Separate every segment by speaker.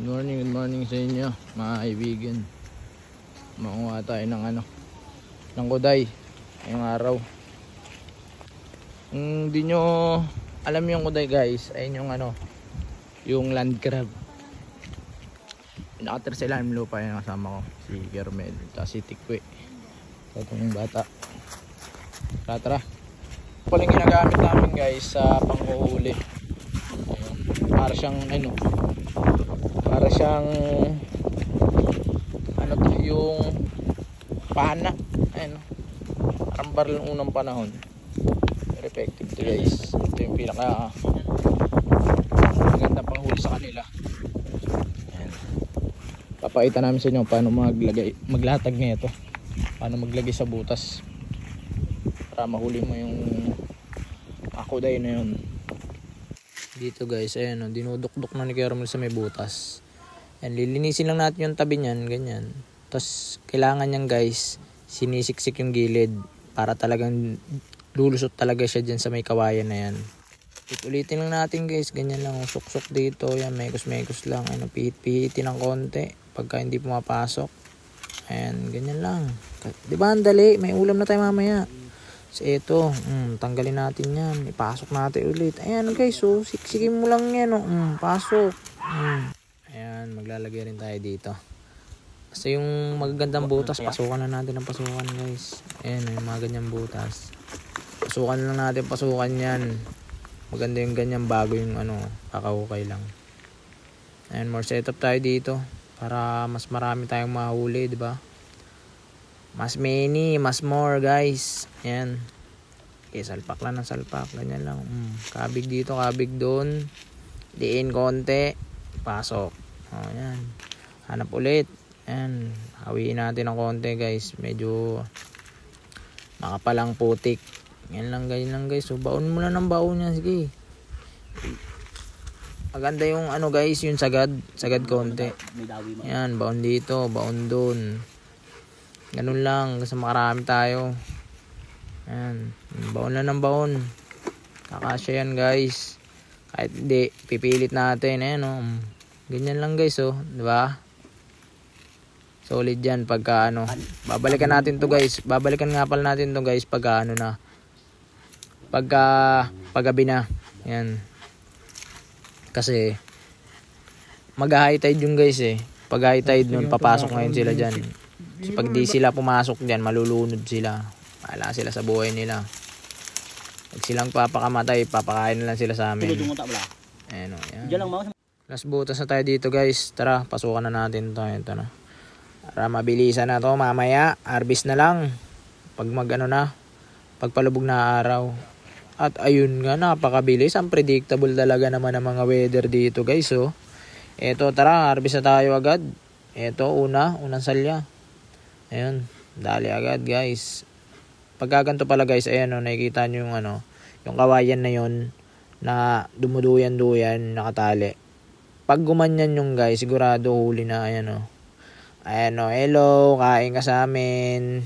Speaker 1: Good morning sa inyo mga kaibigan. Makuha tayo ng kuday ngayong araw. Kung di nyo alam yung kuday guys, ayun yung land crab. Pinakatir sa ilalim lupa yung kasama ko, si Germel at si Tikwe. Ito yung bata. Tara. Ito lang ginagamit namin guys sa panghuhuli. Para siyang yung pana, parang baril ng unang panahon. Very effective to guys. Ito yung pinaka magandang panghuli sa kanila. Ayan. Papakita namin sa inyo paano maglatag nito, paano maglagay sa butas para mahuli mo yung akuday na yun. Dito guys, ayan dinudukduk na ni Kermel sa may butas. Ayan, lilinisin lang natin yung tabi niyan, ganyan. Tapos kailangan niyan guys, sinisiksik yung gilid para talagang lulusot talaga siya dyan sa may kawayan na yan. Ulitin lang natin guys, ganyan lang, suksok dito, yan, mekos lang, pihit-pihitin ng konti pagka hindi pumapasok. Ayan, ganyan lang. Diba, andali, may ulam na tayo mamaya. So ito, tanggalin natin yan, ipasok natin ulit. Ayan guys, so siksikin mo lang yan, pasok. Ayan, maglalagay rin tayo dito. Kasi yung magagandang butas, pasukan na natin ang pasukan guys. Ayan, yung mga ganyang butas. Pasukan lang natin, pasukan yan. Maganda yung ganyan bago yung kakahukay lang. Ayan, more setup tayo dito para mas marami tayong mahuli, di ba? Mas many, mas more guys. Ayan. Okay, salpak lang ng salpak. Ganyan lang. Kabig dito, kabig doon. Diin konti. Pasok. Ayan. Hanap ulit. Ayan. Hawiin natin ng konti guys. Medyo makapalang putik. Yan lang guys. So baon mo lang ng baon yan. Sige. Maganda yung guys, yung sagad. Sagad konti. Ayan. Baon dito. Baon doon. Ganun lang, kasi makarami tayo. Ayan, baon lang ng baon. Kakasya yan guys. Kahit hindi, pipilit natin. Ayan ganyan lang guys, diba? Solid yan pagka babalikan natin to guys. Babalikan nga pala natin to guys pagka paggabi na. Ayan. Kasi mag-high tide yung guys Pag high tide nun, papasok ngayon sila dyan. So, pag di sila pumasok dyan, malulunod sila. Wala sila sa buhay nila. Pag silang papakamatay, papakain na lang sila sa amin. Ayan yan. Last butas na tayo dito guys. Tara, pasukan na natin ito. Ito na. Para mabilisan na to mamaya. Harvest na lang. Pag pagpalubog na araw. At ayun nga, napakabilis. Unpredictable talaga naman ang mga weather dito guys. Ito, tara, harvest na tayo agad. Ito, unang salya. Ayun, dali agad guys. Pagkaganto pala guys, ayan nakikita nyo yung kawayan na yon na dumuduyan-duyan, nakatali. Pag gumanyan yung guys, sigurado huli na. Ayan hello, kain ka sa amin.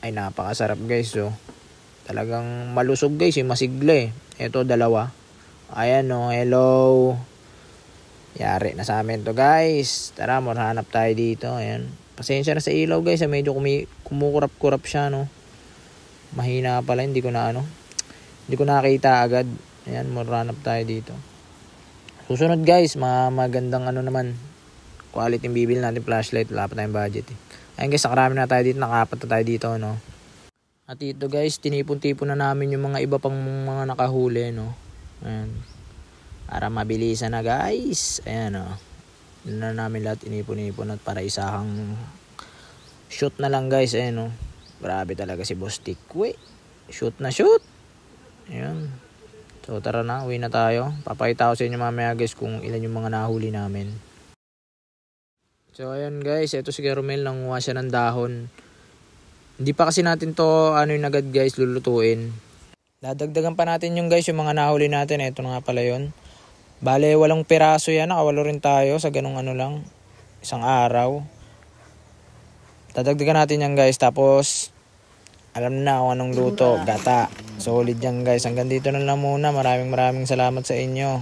Speaker 1: Ay, napakasarap guys. Talagang malusog guys, masigla Ito, dalawa. Ayan hello. Yari na sa amin to guys. Tara, hanap tayo dito. Ayan. Pasensya na sa ilaw guys, medyo kumukurap-kurap siya Mahina pala, hindi ko nakita agad. Ayan, hanap tayo dito. Susunod guys, magandang naman quality yung bibili natin flashlight, wala pa tayong budget Ayan guys, nakarami na tayo dito, nakapat na tayo dito At dito guys, tinipon-tipon na namin yung mga iba pang mga nakahuli Ayan. Para mabilisan na guys. Ayan Yun na namin lahat inipon-ipon at para isahang shoot na lang guys. Ayan Grabe talaga si Boss Tikwe. Shoot na shoot. Ayan. So tara na, uwi na tayo. Papakita ko sa inyo mamaya guys kung ilan yung mga nahuli namin. So ayan guys, ito si Kermel, nanguha siya ng dahon. Hindi pa kasi natin to yung agad guys lulutuin. Dadagdagan pa natin yung guys yung mga nahuli natin. Ito na nga pala yun. Bale, 8 piraso yan. Nakawalo rin tayo sa ganung lang. Isang araw. Dadagdagan natin yan guys. Tapos, alam na kung anong luto. Gata. Solid yan guys. Hanggang dito na lang muna. Maraming salamat sa inyo.